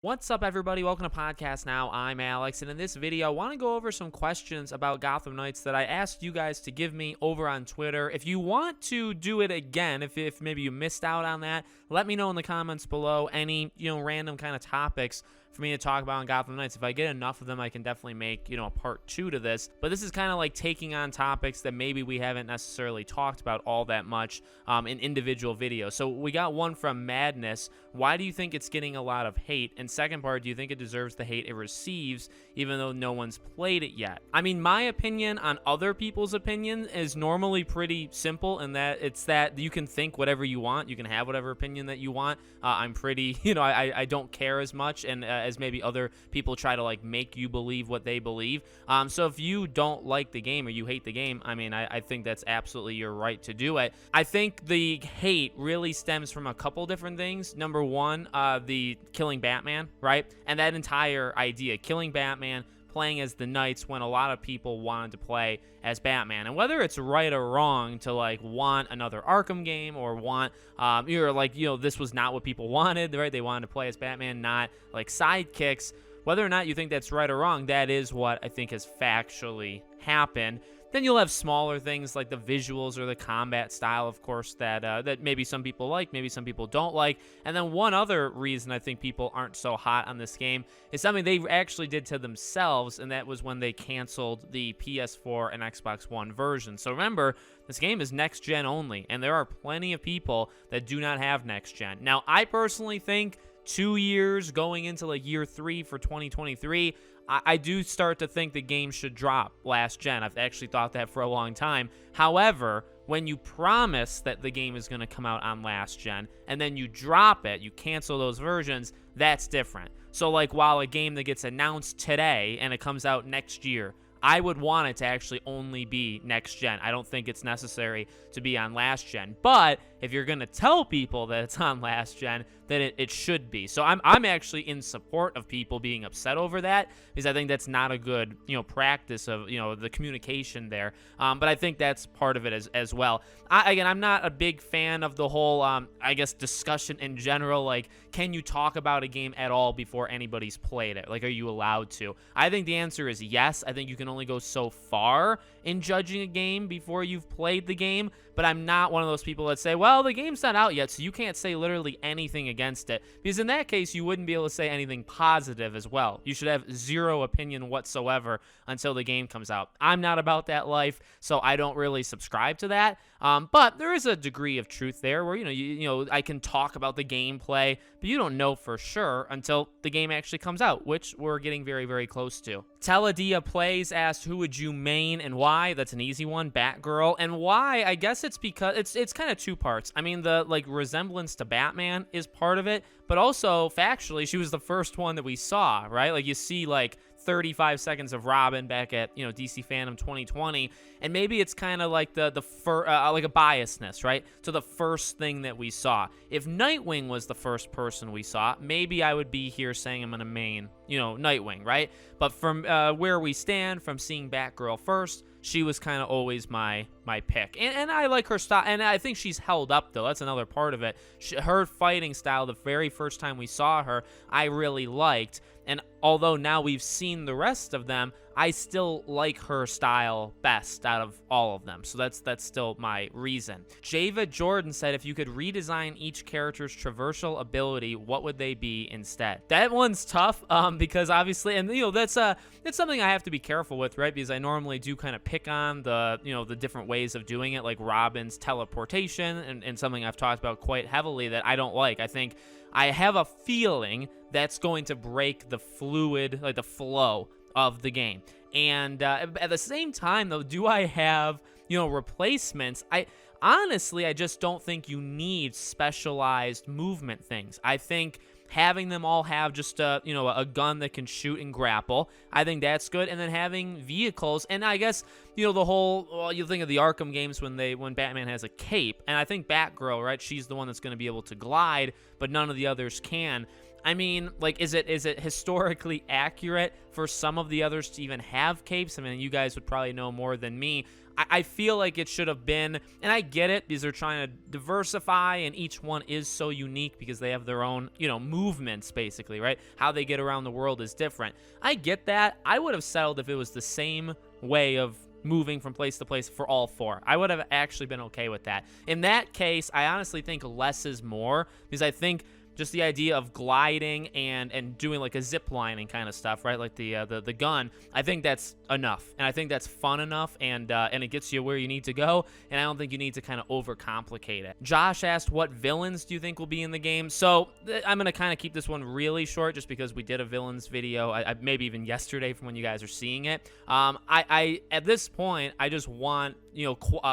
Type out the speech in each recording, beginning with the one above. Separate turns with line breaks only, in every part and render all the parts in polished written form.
What's up, everybody? Welcome to Podcast Now. I'm Alex, and in this video, I want to go over some questions about Gotham Knights that I asked you guys to give me over on Twitter. If you want to do it again, if maybe you missed out on that, let me know in the comments below any, random kind of topics for me to talk about on Gotham Knights. If I get enough of them, I can definitely make, a part 2 to this. But this is kind of like taking on topics that maybe we haven't necessarily talked about all that much in individual videos. So we got one from Madness. Why do you think it's getting a lot of hate? And second part, do you think it deserves the hate it receives, even though no one's played it yet? I mean, my opinion on other people's opinion is normally pretty simple, in that it's that you can think whatever you want. You can have whatever opinion that you want. I'm pretty, I don't care as much, and as maybe other people try to like make you believe what they believe. So if you don't like the game or you hate the game, I mean, I think that's absolutely your right to do it. I think the hate really stems from a couple different things. Number one, the killing Batman, right? And that entire idea, killing Batman, playing as the Knights when a lot of people wanted to play as Batman. And whether it's right or wrong to like want another Arkham game or want you're like, this was not what people wanted, right? They wanted to play as Batman, not like sidekicks. Whether or not you think that's right or wrong, that is what I think has factually happened. Then you'll have smaller things like the visuals or the combat style, of course, that maybe some people like, maybe some people don't like. And then one other reason I think people aren't so hot on this game is something they actually did to themselves, and that was when they canceled the PS4 and Xbox One version. So remember, this game is next-gen only, and there are plenty of people that do not have next-gen. Now, I personally think 2 years going into like year 3 for 2023, I do start to think the game should drop last gen. I've actually thought that for a long time. However, when you promise that the game is going to come out on last gen and then you drop it, you cancel those versions, that's different. So like while a game that gets announced today and it comes out next year, I would want it to actually only be next gen. I don't think it's necessary to be on last gen. But if you're going to tell people that it's on last gen, then it should be. So I'm actually in support of people being upset over that, because I think that's not a good, practice of, the communication there. But I think that's part of it as well. I'm not a big fan of the whole, I guess, discussion in general. Like, can you talk about a game at all before anybody's played it? Like, are you allowed to? I think the answer is yes. I think you can only go so far in judging a game before you've played the game. But I'm not one of those people that say, well, the game's not out yet, so you can't say literally anything against it. Because in that case, you wouldn't be able to say anything positive as well. You should have zero opinion whatsoever until the game comes out. I'm not about that life, so I don't really subscribe to that. But there is a degree of truth there where, I can talk about the gameplay, but you don't know for sure until the game actually comes out, which we're getting very, very close to. Teledia Plays asked, who would you main and why? That's an easy one, Batgirl. And why? I guess it's because it's kind of two parts. I mean, the like resemblance to Batman is part of it, but also factually, she was the first one that we saw, right? Like you see like 35 seconds of Robin back at, DC Fandom 2020, and maybe it's kind of like like a biasness, right? To the first thing that we saw. If Nightwing was the first person we saw, maybe I would be here saying I'm gonna main, Nightwing, right? But from where we stand, from seeing Batgirl first, she was kind of always my pick. And I like her style, and I think she's held up, though. That's another part of it. Her fighting style, the very first time we saw her, I really liked. And although now we've seen the rest of them, I still like her style best out of all of them. So that's still my reason. Java Jordan said, if you could redesign each character's traversal ability, what would they be instead? That one's tough because obviously, and that's something I have to be careful with, right? Because I normally do kind of pick on the different ways of doing it, like Robin's teleportation, and something I've talked about quite heavily that I don't like. I think I have a feeling that's going to break the fluid, like the flow of the game. And at the same time, though, do I have, replacements? Honestly, I just don't think you need specialized movement things. I think having them all have just a gun that can shoot and grapple, I think that's good. And then having vehicles, and I guess, the whole, you think of the Arkham games when Batman has a cape, and I think Batgirl, right, she's the one that's going to be able to glide, but none of the others can. I mean, like, is it historically accurate for some of the others to even have capes? I mean, you guys would probably know more than me. I feel like it should have been, and I get it because they're trying to diversify, and each one is so unique because they have their own, movements, basically, right? How they get around the world is different. I get that. I would have settled if it was the same way of moving from place to place for all four. I would have actually been okay with that. In that case, I honestly think less is more, because I think just the idea of gliding and doing like a zip lining kind of stuff, right? Like the gun. I think that's enough, and I think that's fun enough, and it gets you where you need to go. And I don't think you need to kind of overcomplicate it. Josh asked, "What villains do you think will be in the game?" So I'm gonna kind of keep this one really short, just because we did a villains video, maybe even yesterday from when you guys are seeing it. I at this point, I just want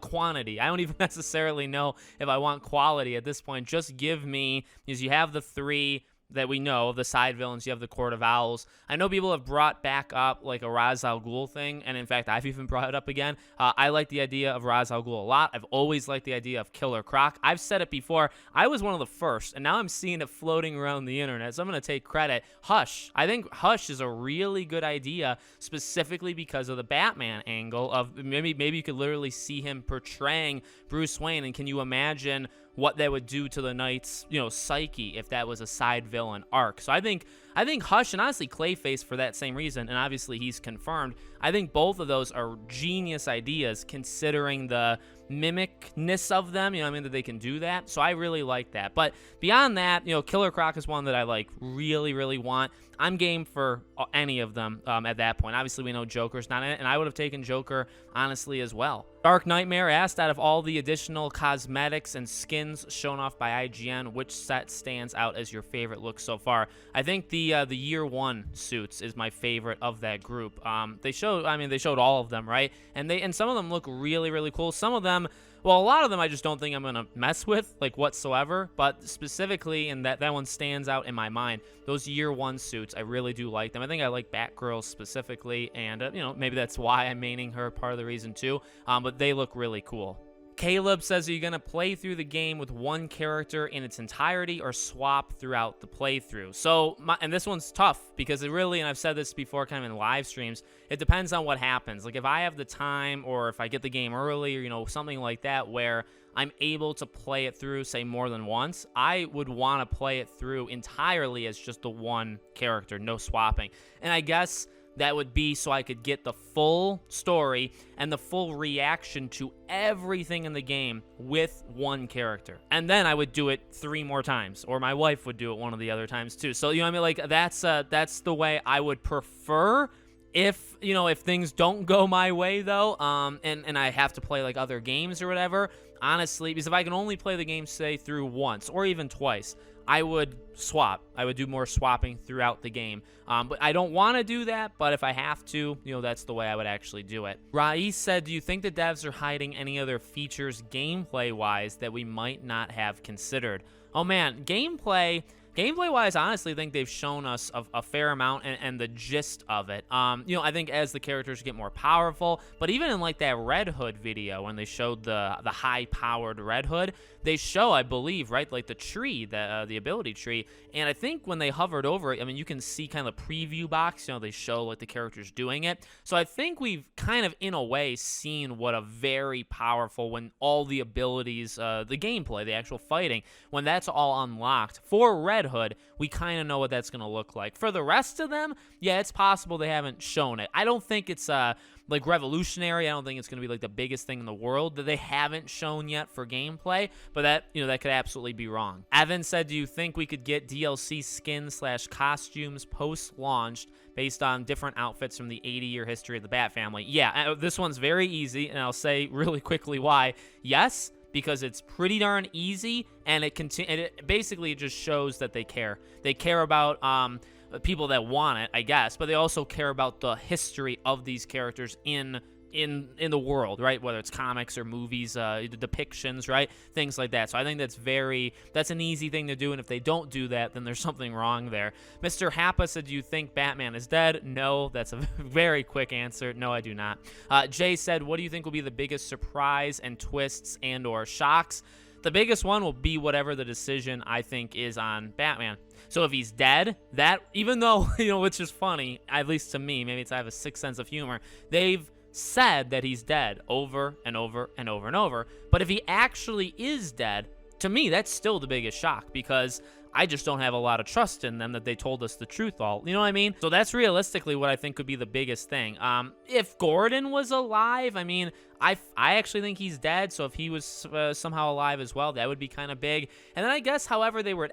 quantity. I don't even necessarily know if I want quality at this point. Just give me, because you have the three that we know, the side villains, you have the Court of Owls. I know people have brought back up like a Ra's al Ghul thing, and in fact, I've even brought it up again. I like the idea of Ra's al Ghul a lot. I've always liked the idea of Killer Croc. I've said it before, I was one of the first, and now I'm seeing it floating around the internet, so I'm going to take credit. Hush. I think Hush is a really good idea, specifically because of the Batman angle of maybe you could literally see him portraying Bruce Wayne, and can you imagine what that would do to the Knight's, psyche if that was a side villain arc. So I think Hush, and honestly Clayface for that same reason, and obviously he's confirmed, I think both of those are genius ideas considering the mimicness of them, that they can do that. So I really like that. But beyond that, Killer Croc is one that I like really, really want. I'm game for any of them at that point. Obviously, we know Joker's not in it, and I would have taken Joker, honestly, as well. Dark Nightmare asked, out of all the additional cosmetics and skins shown off by IGN, which set stands out as your favorite look so far? I think the Year One suits is my favorite of that group. They showed all of them, right? And some of them look really, really cool. Some of them, well, a lot of them I just don't think I'm going to mess with, like, whatsoever. But specifically, and that one stands out in my mind, those Year One suits, I really do like them. I think I like Batgirl specifically, and, maybe that's why I'm maining her, part of the reason too. But they look really cool. Caleb says, are you going to play through the game with one character in its entirety or swap throughout the playthrough? So, and this one's tough because it really, and I've said this before kind of in live streams, it depends on what happens. Like if I have the time or if I get the game early or, something like that where I'm able to play it through, say, more than once, I would want to play it through entirely as just the one character, no swapping. And I guess that would be so I could get the full story and the full reaction to everything in the game with one character. And then I would do it 3 more times, or my wife would do it one of the other times too. So, like that's the way I would prefer. If things don't go my way though, and I have to play like other games or whatever, honestly, because if I can only play the game, say, through once or even twice, I would swap. I would do more swapping throughout the game. But I don't want to do that, but if I have to, that's the way I would actually do it. Rais said, do you think the devs are hiding any other features gameplay-wise that we might not have considered? Oh man, Gameplay-wise, I honestly think they've shown us a fair amount and the gist of it. I think as the characters get more powerful, but even in like that Red Hood video when they showed the high-powered Red Hood, they show, I believe, right, like the tree, the ability tree, and I think when they hovered over it, you can see kind of the preview box, they show like the characters doing it. So I think we've kind of, in a way, seen what a very powerful, when all the abilities, the gameplay, the actual fighting, when that's all unlocked for Red Hood, we kind of know what that's going to look like. For the rest of them, yeah, it's possible they haven't shown it. I don't think it's like revolutionary. I don't think it's going to be like the biggest thing in the world that they haven't shown yet for gameplay, but that that could absolutely be wrong. Evan said, do you think we could get DLC skins / costumes post-launched based on different outfits from the 80-year history of the Bat family? Yeah, this one's very easy, and I'll say really quickly why. Yes, because it's pretty darn easy, and it basically just shows that they care. They care about people that want it, I guess, but they also care about the history of these characters in the world, right? Whether it's comics or movies, the depictions, right? Things like that. So I think that's an easy thing to do, and if they don't do that, then there's something wrong there. Mr. Happa said, do you think Batman is dead? No, that's a very quick answer. No, I do not. Jay said, what do you think will be the biggest surprise and twists and or shocks? The biggest one will be whatever the decision I think is on Batman. So if he's dead, that, even though, which is funny, at least to me, maybe it's I have a sick sense of humor, they've said that he's dead over and over and over and over. But if he actually is dead, to me, that's still the biggest shock, because I just don't have a lot of trust in them that they told us the truth all. You know what I mean? So that's realistically what I think could be the biggest thing. If Gordon was alive, I mean, I actually think he's dead. So if he was somehow alive as well, that would be kind of big. And then I guess, however, they would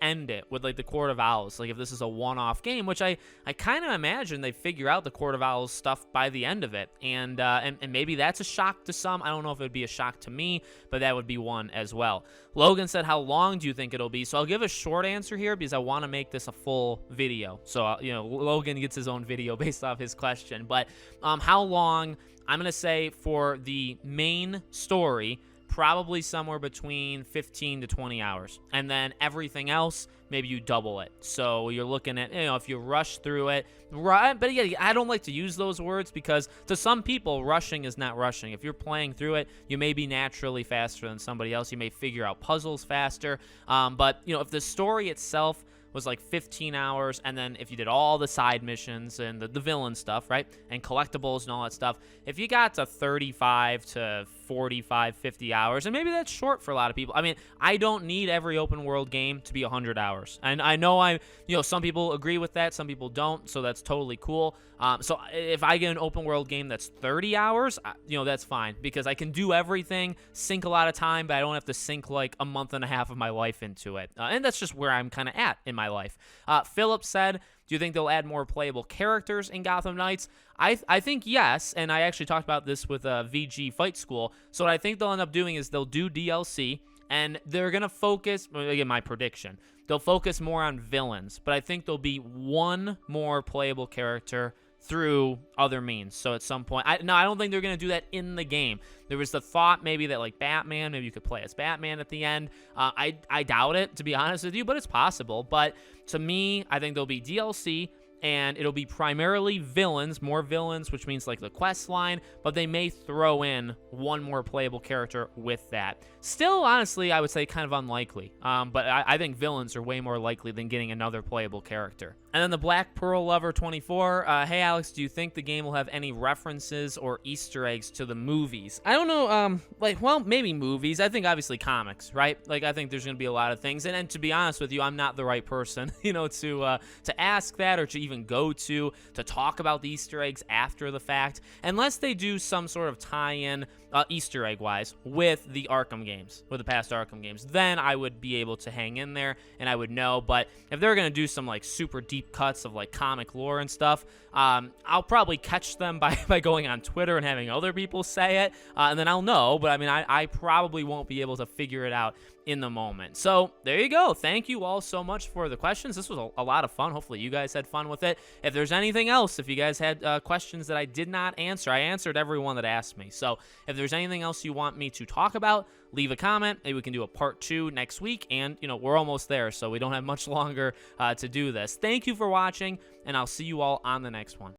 end it with like the Court of Owls. Like if this is a one-off game, which I kind of imagine they figure out the Court of Owls stuff by the end of it. And maybe that's a shock to some. I don't know if it would be a shock to me, but that would be one as well. Logan said, how long do you think it'll be? So I'll give a short answer here because I want to make this a full video. So, Logan gets his own video based off his question. But how long? I'm going to say for the main story, probably somewhere between 15 to 20 hours. And then everything else, maybe you double it. So you're looking at, if you rush through it, right? But yeah, I don't like to use those words because to some people, rushing is not rushing. If you're playing through it, you may be naturally faster than somebody else. You may figure out puzzles faster. But, if the story itself was like 15 hours, and then if you did all the side missions and the villain stuff, right, and collectibles and all that stuff, if you got to 35 to 45, 50 hours, and maybe that's short for a lot of people. I mean, I don't need every open world game to be 100 hours, and I know some people agree with that, some people don't, so that's totally cool. So if I get an open world game that's 30 hours, that's fine, because I can do everything, sink a lot of time, but I don't have to sink like a month and a half of my life into it. And that's just where I'm kind of at in my life. Philip said, do you think they'll add more playable characters in Gotham Knights? I think yes, and I actually talked about this with VG Fight School. So what I think they'll end up doing is they'll do DLC, and they're going to focus, again, my prediction, they'll focus more on villains, but I think there'll be one more playable character through other means. So at some point, I don't think they're going to do that in the game. There was the thought maybe that like Batman, maybe you could play as Batman at the end. I doubt it, to be honest with you, but it's possible. But to me, I think there'll be DLC, and it'll be primarily villains, more villains, which means like the quest line, but they may throw in one more playable character with that. Still, honestly, I would say kind of unlikely, but I think villains are way more likely than getting another playable character. And then the Black Pearl Lover 24, hey Alex, do you think the game will have any references or Easter eggs to the movies? I don't know, maybe movies. I think obviously comics, right? Like I think there's going to be a lot of things, and to be honest with you, I'm not the right person, to ask that or to even go to talk about the Easter eggs after the fact, unless they do some sort of tie-in Easter egg wise with the Arkham games, with the past Arkham games. Then I would be able to hang in there and I would know. But if they're going to do some like super deep cuts of like comic lore and stuff, I'll probably catch them by going on Twitter and having other people say it, and then I'll know. But I mean, I probably won't be able to figure it out in the moment. So there you go. Thank you all so much for the questions. This was a lot of fun. Hopefully you guys had fun with it. If there's anything else, if you guys had questions that I did not answer, I answered everyone that asked me. So if there's anything else you want me to talk about, leave a comment. Maybe we can do a part 2 next week. And, we're almost there, so we don't have much longer to do this. Thank you for watching, and I'll see you all on the next one.